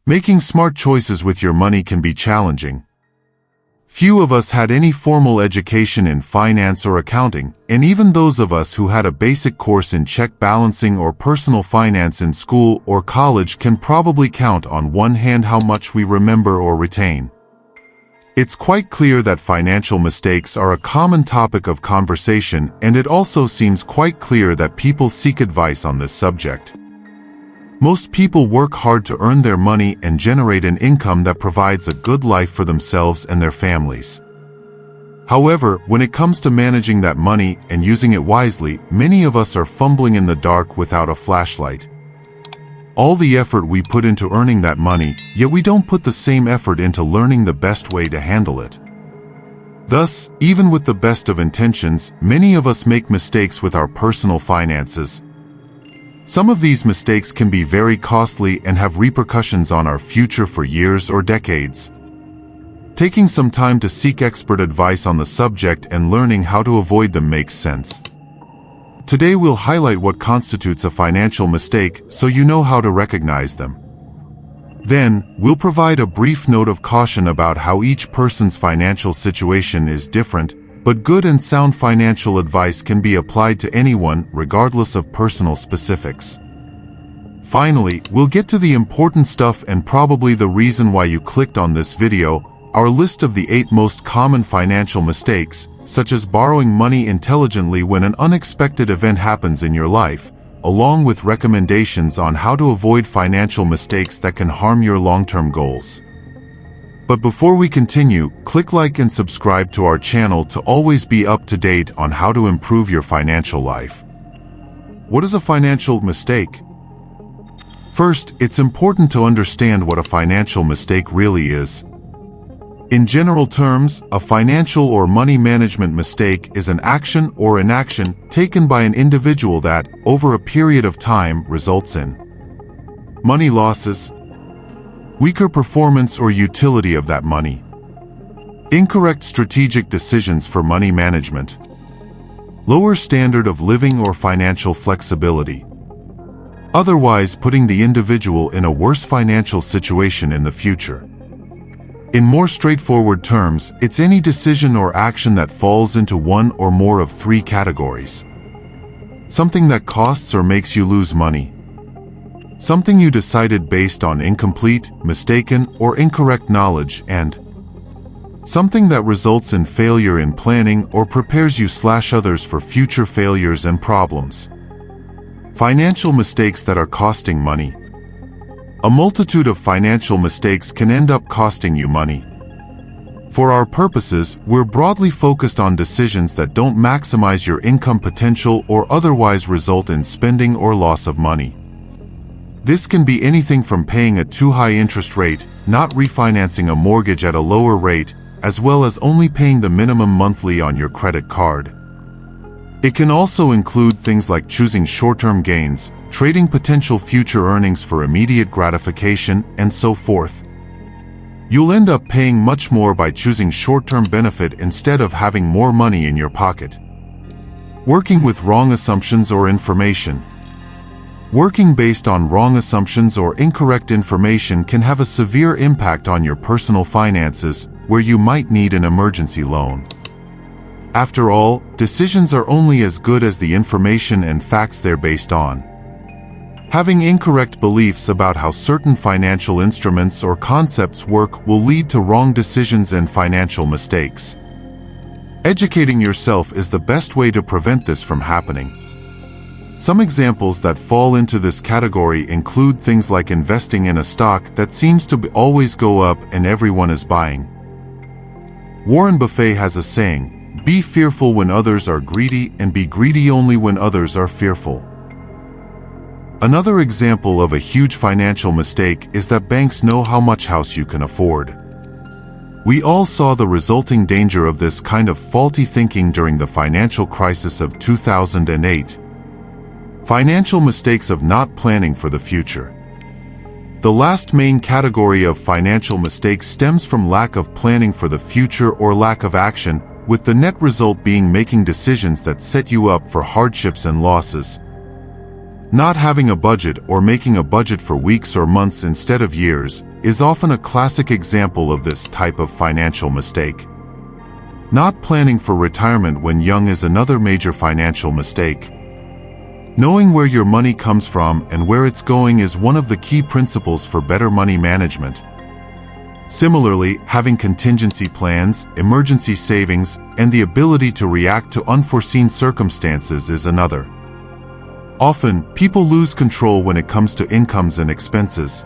Making smart choices with your money can be challenging. Few of us had any formal education in finance or accounting, and even those of us who had a basic course in check balancing or personal finance in school or college can probably count on one hand how much we remember or retain. It's quite clear that financial mistakes are a common topic of conversation, and it also seems quite clear that people seek advice on this subject. Most people work hard to earn their money and generate an income that provides a good life for themselves and their families. However, when it comes to managing that money and using it wisely, many of us are fumbling in the dark without a flashlight. All the effort we put into earning that money, yet we don't put the same effort into learning the best way to handle it. Thus, even with the best of intentions, many of us make mistakes with our personal finances. Some of these mistakes can be very costly and have repercussions on our future for years or decades. Taking some time to seek expert advice on the subject and learning how to avoid them makes sense. Today we'll highlight what constitutes a financial mistake so you know how to recognize them. Then, we'll provide a brief note of caution about how each person's financial situation is different, but good and sound financial advice can be applied to anyone, regardless of personal specifics. Finally, we'll get to the important stuff and probably the reason why you clicked on this video, our list of the 8 most common financial mistakes, such as borrowing money intelligently when an unexpected event happens in your life, along with recommendations on how to avoid financial mistakes that can harm your long-term goals. But before we continue, click like and subscribe to our channel to always be up to date on how to improve your financial life. What is a financial mistake? First, it's important to understand what a financial mistake really is. In general terms, a financial or money management mistake is an action or inaction taken by an individual that, over a period of time, results in money losses, weaker performance or utility of that money, incorrect strategic decisions for money management, lower standard of living or financial flexibility, otherwise putting the individual in a worse financial situation in the future. In more straightforward terms, it's any decision or action that falls into one or more of 3 categories. Something that costs or makes you lose money. Something you decided based on incomplete, mistaken, or incorrect knowledge, and something that results in failure in planning or prepares you/others for future failures and problems. Financial mistakes that are costing money. A multitude of financial mistakes can end up costing you money. For our purposes, we're broadly focused on decisions that don't maximize your income potential or otherwise result in spending or loss of money. This can be anything from paying a too high interest rate, not refinancing a mortgage at a lower rate, as well as only paying the minimum monthly on your credit card. It can also include things like choosing short-term gains, trading potential future earnings for immediate gratification, and so forth. You'll end up paying much more by choosing short-term benefit instead of having more money in your pocket. Working with wrong assumptions or information. Working based on wrong assumptions or incorrect information can have a severe impact on your personal finances, where you might need an emergency loan. After all, decisions are only as good as the information and facts they're based on. Having incorrect beliefs about how certain financial instruments or concepts work will lead to wrong decisions and financial mistakes. Educating yourself is the best way to prevent this from happening. Some examples that fall into this category include things like investing in a stock that seems to always go up and everyone is buying. Warren Buffett has a saying, "Be fearful when others are greedy, and be greedy only when others are fearful." Another example of a huge financial mistake is that banks know how much house you can afford. We all saw the resulting danger of this kind of faulty thinking during the financial crisis of 2008. Financial mistakes of not planning for the future. The last main category of financial mistakes stems from lack of planning for the future or lack of action, with the net result being making decisions that set you up for hardships and losses. Not having a budget or making a budget for weeks or months instead of years is often a classic example of this type of financial mistake. Not planning for retirement when young is another major financial mistake. Knowing where your money comes from and where it's going is one of the key principles for better money management. Similarly, having contingency plans, emergency savings, and the ability to react to unforeseen circumstances is another. Often, people lose control when it comes to incomes and expenses.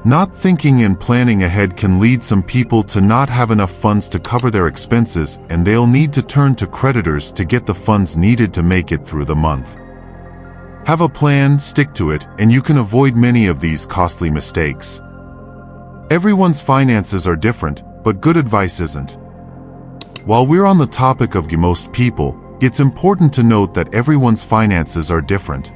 Not thinking and planning ahead can lead some people to not have enough funds to cover their expenses, and they'll need to turn to creditors to get the funds needed to make it through the month. Have a plan, stick to it, and you can avoid many of these costly mistakes. Everyone's finances are different, but good advice isn't. While we're on the topic of most people, it's important to note that everyone's finances are different.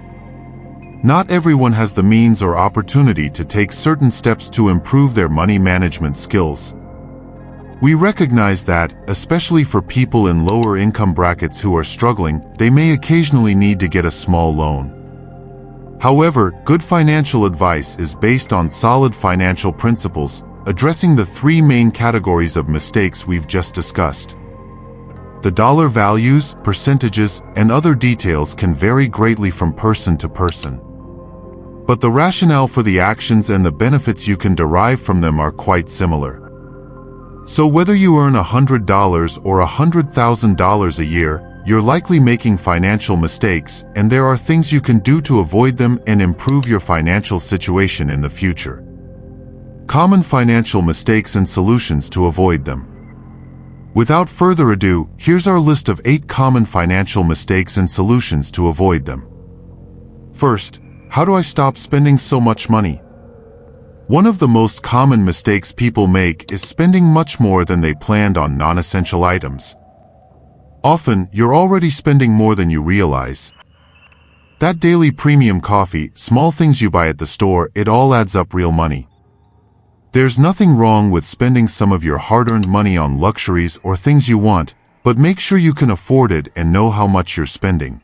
Not everyone has the means or opportunity to take certain steps to improve their money management skills. We recognize that, especially for people in lower income brackets who are struggling, they may occasionally need to get a small loan. However, good financial advice is based on solid financial principles, addressing the three main categories of mistakes we've just discussed. The dollar values, percentages, and other details can vary greatly from person to person. But the rationale for the actions and the benefits you can derive from them are quite similar. So whether you earn $100 or $100,000 a year, you're likely making financial mistakes, and there are things you can do to avoid them and improve your financial situation in the future. Common financial mistakes and solutions to avoid them. Without further ado, here's our list of 8 common financial mistakes and solutions to avoid them. First, how do I stop spending so much money? One of the most common mistakes people make is spending much more than they planned on non-essential items. Often, you're already spending more than you realize. That daily premium coffee, small things you buy at the store, it all adds up real money. There's nothing wrong with spending some of your hard-earned money on luxuries or things you want, but make sure you can afford it and know how much you're spending.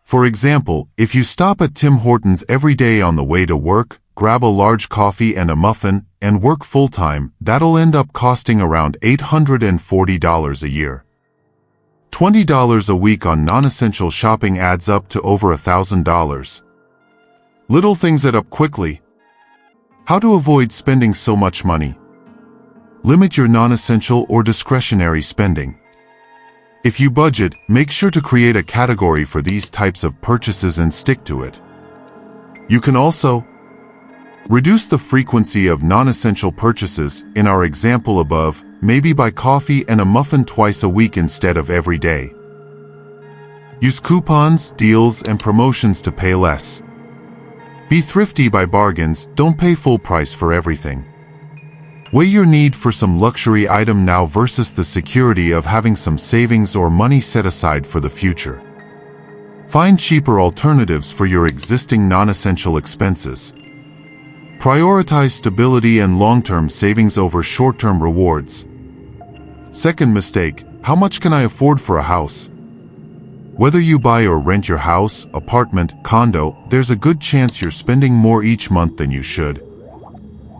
For example, if you stop at Tim Hortons every day on the way to work, grab a large coffee and a muffin, and work full-time, that'll end up costing around $840 a year. $20 a week on non-essential shopping adds up to over $1,000. Little things add up quickly. How to avoid spending so much money? Limit your non-essential or discretionary spending. If you budget, make sure to create a category for these types of purchases and stick to it. You can also reduce the frequency of non-essential purchases, in our example above, maybe buy coffee and a muffin twice a week instead of every day. Use coupons, deals, and promotions to pay less. Be thrifty by bargains, don't pay full price for everything. Weigh your need for some luxury item now versus the security of having some savings or money set aside for the future. Find cheaper alternatives for your existing non-essential expenses. Prioritize stability and long-term savings over short-term rewards. Second mistake, how much can I afford for a house? Whether you buy or rent your house, apartment, condo, there's a good chance you're spending more each month than you should.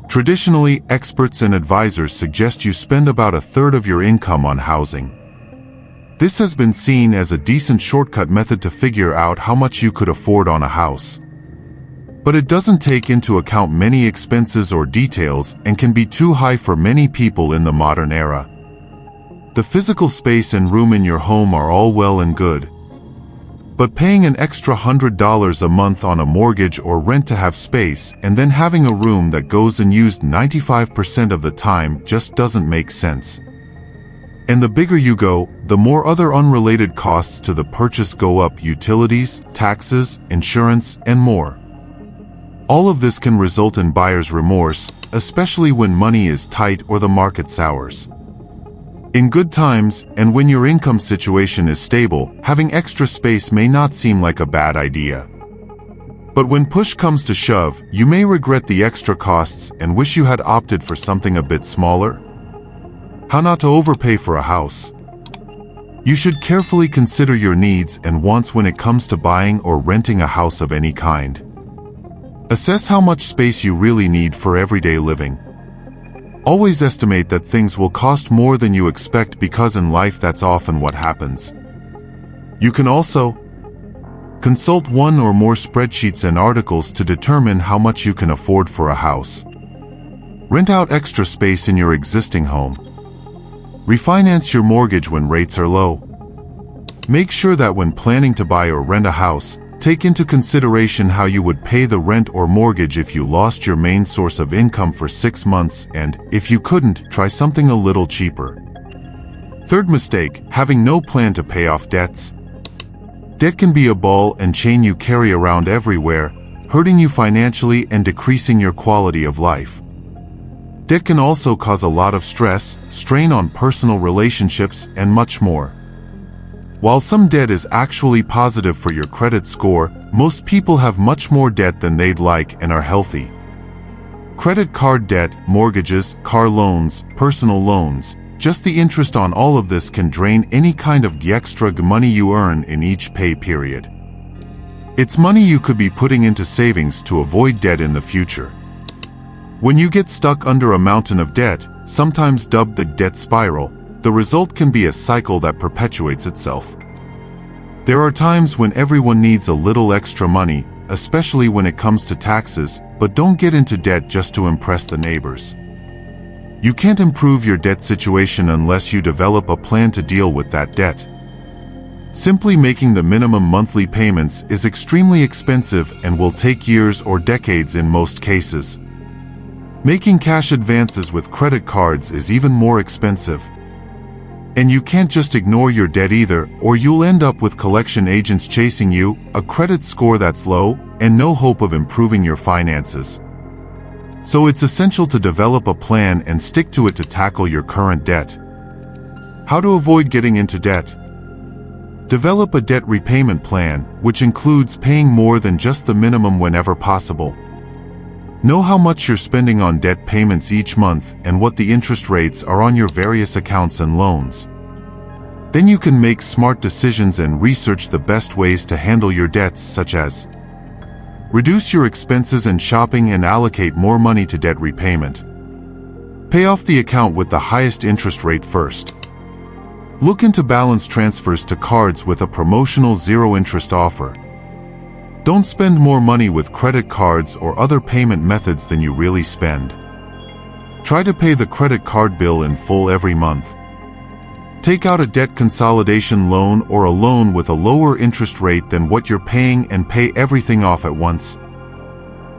Traditionally, experts and advisors suggest you spend about a third of your income on housing. This has been seen as a decent shortcut method to figure out how much you could afford on a house. But it doesn't take into account many expenses or details and can be too high for many people in the modern era. The physical space and room in your home are all well and good. But paying an extra $100 a month on a mortgage or rent to have space and then having a room that goes unused 95% of the time just doesn't make sense. And the bigger you go, the more other unrelated costs to the purchase go up: utilities, taxes, insurance, and more. All of this can result in buyer's remorse, especially when money is tight or the market sours. In good times, and when your income situation is stable, having extra space may not seem like a bad idea. But when push comes to shove, you may regret the extra costs and wish you had opted for something a bit smaller. How not to overpay for a house? You should carefully consider your needs and wants when it comes to buying or renting a house of any kind. Assess how much space you really need for everyday living. Always estimate that things will cost more than you expect, because in life that's often what happens. You can also consult one or more spreadsheets and articles to determine how much you can afford for a house. Rent out extra space in your existing home. Refinance your mortgage when rates are low. Make sure that when planning to buy or rent a house, take into consideration how you would pay the rent or mortgage if you lost your main source of income for 6 months, and, if you couldn't, try something a little cheaper. Third mistake, having no plan to pay off debts. Debt can be a ball and chain you carry around everywhere, hurting you financially and decreasing your quality of life. Debt can also cause a lot of stress, strain on personal relationships, and much more. While some debt is actually positive for your credit score, most people have much more debt than they'd like and are healthy. Credit card debt, mortgages, car loans, personal loans, just the interest on all of this can drain any kind of extra money you earn in each pay period. It's money you could be putting into savings to avoid debt in the future. When you get stuck under a mountain of debt, sometimes dubbed the debt spiral, the result can be a cycle that perpetuates itself. There are times when everyone needs a little extra money, especially when it comes to taxes, but don't get into debt just to impress the neighbors. You can't improve your debt situation unless you develop a plan to deal with that debt. Simply making the minimum monthly payments is extremely expensive and will take years or decades in most cases. Making cash advances with credit cards is even more expensive. And you can't just ignore your debt either, or you'll end up with collection agents chasing you, a credit score that's low, and no hope of improving your finances. So it's essential to develop a plan and stick to it to tackle your current debt. How to avoid getting into debt? Develop a debt repayment plan, which includes paying more than just the minimum whenever possible. Know how much you're spending on debt payments each month and what the interest rates are on your various accounts and loans. Then you can make smart decisions and research the best ways to handle your debts, such as reduce your expenses and shopping and allocate more money to debt repayment. Pay off the account with the highest interest rate first. Look into balance transfers to cards with a promotional zero-interest offer. Don't spend more money with credit cards or other payment methods than you really spend. Try to pay the credit card bill in full every month. Take out a debt consolidation loan or a loan with a lower interest rate than what you're paying and pay everything off at once.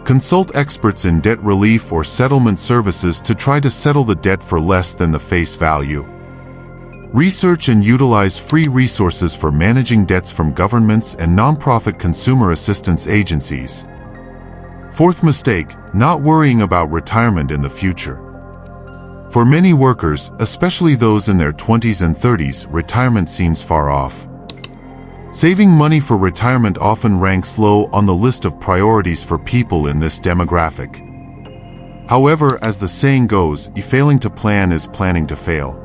Consult experts in debt relief or settlement services to try to settle the debt for less than the face value. Research and utilize free resources for managing debts from governments and nonprofit consumer assistance agencies. Fourth mistake, not worrying about retirement in the future. For many workers, especially those in their 20s and 30s, retirement seems far off. Saving money for retirement often ranks low on the list of priorities for people in this demographic. However, as the saying goes, failing to plan is planning to fail.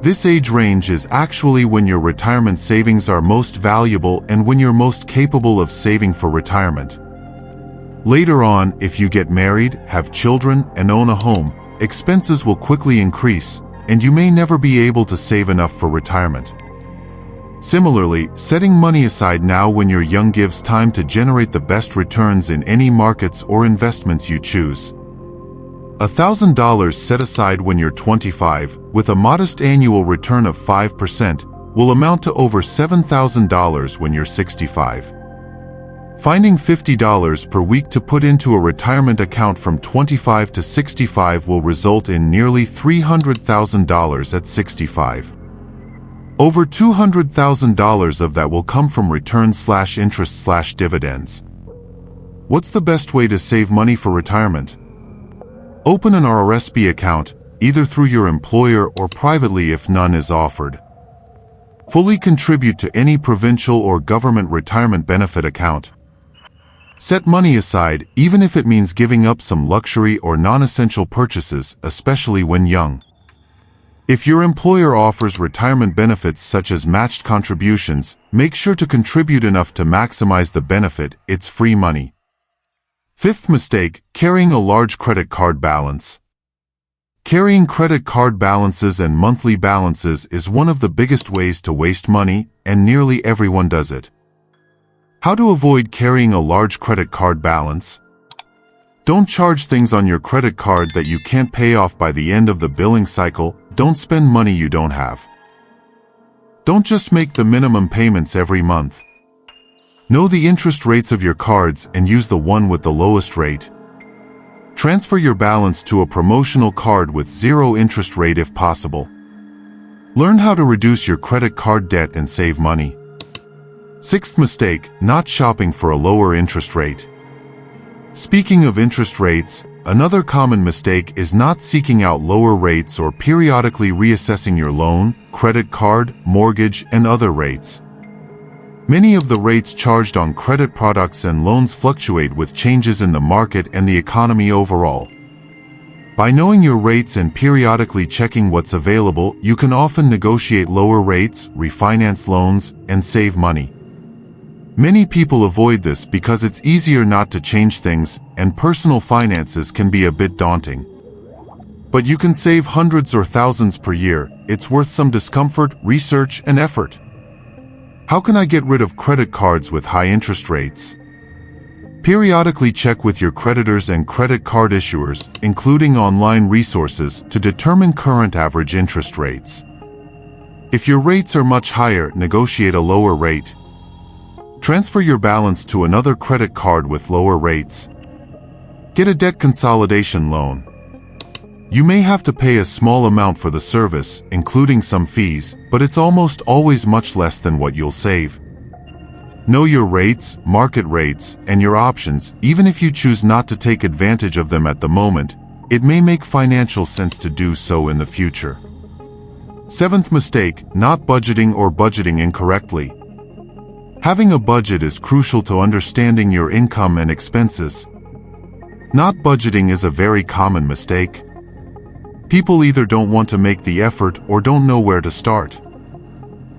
This age range is actually when your retirement savings are most valuable and when you're most capable of saving for retirement. Later on, if you get married, have children, and own a home, expenses will quickly increase, and you may never be able to save enough for retirement. Similarly, setting money aside now when you're young gives time to generate the best returns in any markets or investments you choose. $1,000 set aside when you're 25, with a modest annual return of 5%, will amount to over $7,000 when you're 65. Finding $50 per week to put into a retirement account from 25 to 65 will result in nearly $300,000 at 65. Over $200,000 of that will come from returns/interest/dividends. What's the best way to save money for retirement? Open an RRSP account, either through your employer or privately if none is offered. Fully contribute to any provincial or government retirement benefit account. Set money aside, even if it means giving up some luxury or non-essential purchases, especially when young. If your employer offers retirement benefits such as matched contributions, make sure to contribute enough to maximize the benefit. It's free money. Fifth mistake, carrying a large credit card balance. Carrying credit card balances and monthly balances is one of the biggest ways to waste money, and nearly everyone does it. How to avoid carrying a large credit card balance? Don't charge things on your credit card that you can't pay off by the end of the billing cycle. Don't spend money you don't have. Don't just make the minimum payments every month. Know the interest rates of your cards and use the one with the lowest rate. Transfer your balance to a promotional card with zero interest rate if possible. Learn how to reduce your credit card debt and save money. Sixth mistake, not shopping for a lower interest rate. Speaking of interest rates, another common mistake is not seeking out lower rates or periodically reassessing your loan, credit card, mortgage, and other rates. Many of the rates charged on credit products and loans fluctuate with changes in the market and the economy overall. By knowing your rates and periodically checking what's available, you can often negotiate lower rates, refinance loans, and save money. Many people avoid this because it's easier not to change things, and personal finances can be a bit daunting. But you can save hundreds or thousands per year. It's worth some discomfort, research, and effort. How can I get rid of credit cards with high interest rates? Periodically check with your creditors and credit card issuers, including online resources, to determine current average interest rates. If your rates are much higher, negotiate a lower rate. Transfer your balance to another credit card with lower rates. Get a debt consolidation loan. You may have to pay a small amount for the service, including some fees, but it's almost always much less than what you'll save. Know your rates, market rates, and your options. Even if you choose not to take advantage of them at the moment, it may make financial sense to do so in the future. Seventh mistake, not budgeting or budgeting incorrectly. Having a budget is crucial to understanding your income and expenses. Not budgeting is a very common mistake. People either don't want to make the effort or don't know where to start.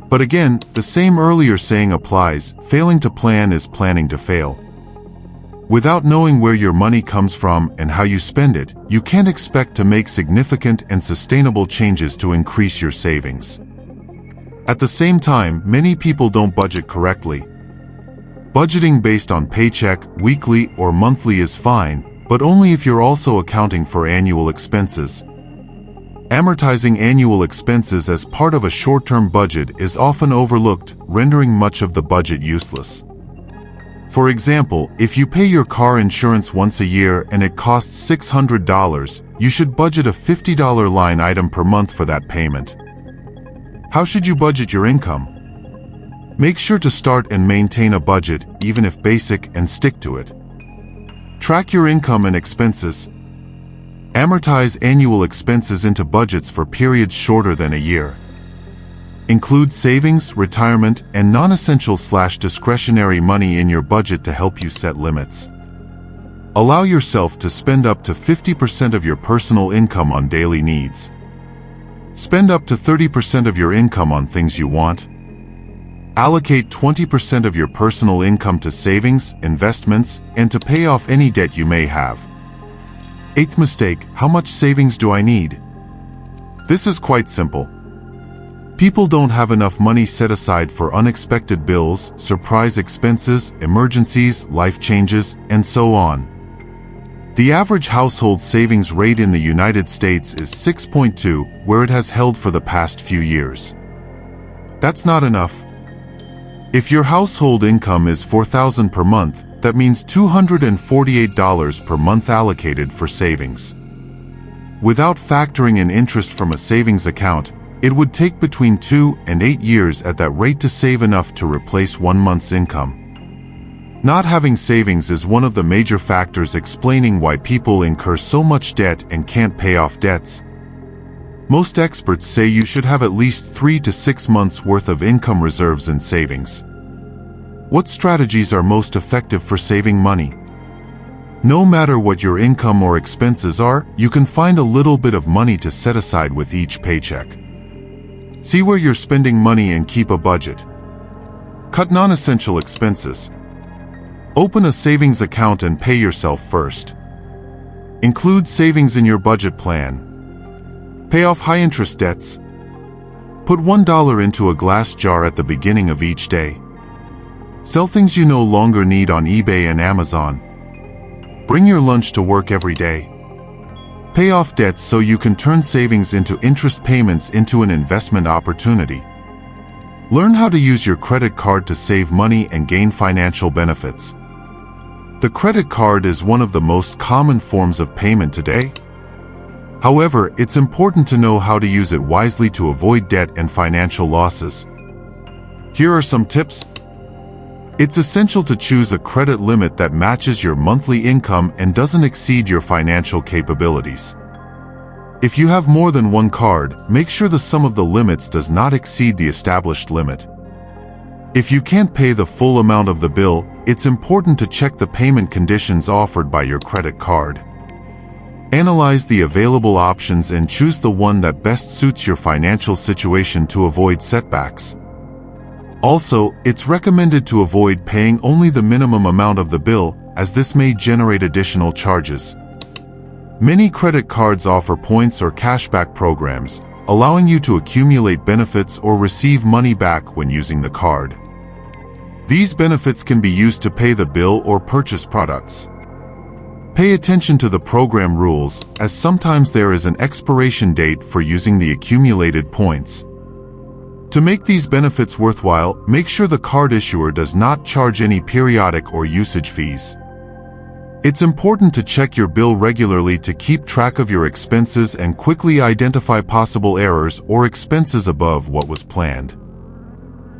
But again, the same earlier saying applies: failing to plan is planning to fail. Without knowing where your money comes from and how you spend it, you can't expect to make significant and sustainable changes to increase your savings. At the same time, many people don't budget correctly. Budgeting based on paycheck, weekly, or monthly is fine, but only if you're also accounting for annual expenses. Amortizing annual expenses as part of a short-term budget is often overlooked, rendering much of the budget useless. For example, if you pay your car insurance once a year and it costs $600, you should budget a $50 line item per month for that payment. How should you budget your income? Make sure to start and maintain a budget, even if basic, and stick to it. Track your income and expenses. Amortize annual expenses into budgets for periods shorter than a year. Include savings, retirement, and non-essential/discretionary money in your budget to help you set limits. Allow yourself to spend up to 50% of your personal income on daily needs. Spend up to 30% of your income on things you want. Allocate 20% of your personal income to savings, investments, and to pay off any debt you may have. Eighth mistake, how much savings do I need? This is quite simple. People don't have enough money set aside for unexpected bills, surprise expenses, emergencies, life changes, and so on. The average household savings rate in the United States is 6.2, where it has held for the past few years. That's not enough. If your household income is $4,000 per month, that means $248 per month allocated for savings. Without factoring in interest from a savings account, it would take between 2 and 8 years at that rate to save enough to replace 1 month's income. Not having savings is one of the major factors explaining why people incur so much debt and can't pay off debts. Most experts say you should have at least 3 to 6 months' worth of income reserves and savings. What strategies are most effective for saving money? No matter what your income or expenses are, you can find a little bit of money to set aside with each paycheck. See where you're spending money and keep a budget. Cut non-essential expenses. Open a savings account and pay yourself first. Include savings in your budget plan. Pay off high-interest debts. Put $1 into a glass jar at the beginning of each day. Sell things you no longer need on eBay and Amazon. Bring your lunch to work every day. Pay off debts so you can turn savings into interest payments into an investment opportunity. Learn how to use your credit card to save money and gain financial benefits. The credit card is one of the most common forms of payment today. However, it's important to know how to use it wisely to avoid debt and financial losses. Here are some tips. It's essential to choose a credit limit that matches your monthly income and doesn't exceed your financial capabilities. If you have more than one card, make sure the sum of the limits does not exceed the established limit. If you can't pay the full amount of the bill, it's important to check the payment conditions offered by your credit card. Analyze the available options and choose the one that best suits your financial situation to avoid setbacks. Also, it's recommended to avoid paying only the minimum amount of the bill, as this may generate additional charges. Many credit cards offer points or cashback programs, allowing you to accumulate benefits or receive money back when using the card. These benefits can be used to pay the bill or purchase products. Pay attention to the program rules, as sometimes there is an expiration date for using the accumulated points. To make these benefits worthwhile, make sure the card issuer does not charge any periodic or usage fees. It's important to check your bill regularly to keep track of your expenses and quickly identify possible errors or expenses above what was planned.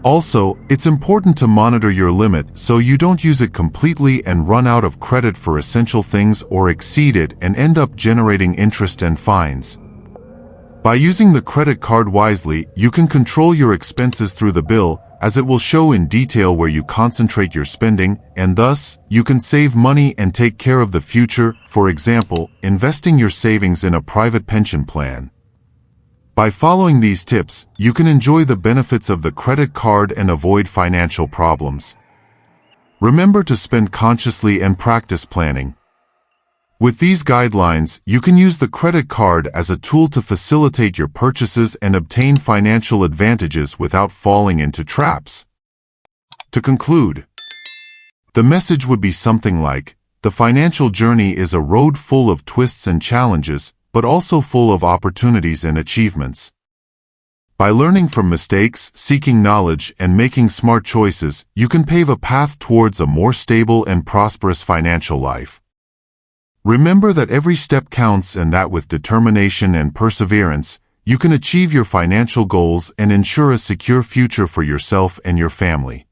Also, it's important to monitor your limit so you don't use it completely and run out of credit for essential things or exceed it and end up generating interest and fines. By using the credit card wisely, you can control your expenses through the bill, as it will show in detail where you concentrate your spending, and thus, you can save money and take care of the future, for example, investing your savings in a private pension plan. By following these tips, you can enjoy the benefits of the credit card and avoid financial problems. Remember to spend consciously and practice planning. With these guidelines, you can use the credit card as a tool to facilitate your purchases and obtain financial advantages without falling into traps. To conclude, the message would be something like, the financial journey is a road full of twists and challenges, but also full of opportunities and achievements. By learning from mistakes, seeking knowledge, and making smart choices, you can pave a path towards a more stable and prosperous financial life. Remember that every step counts and that with determination and perseverance, you can achieve your financial goals and ensure a secure future for yourself and your family.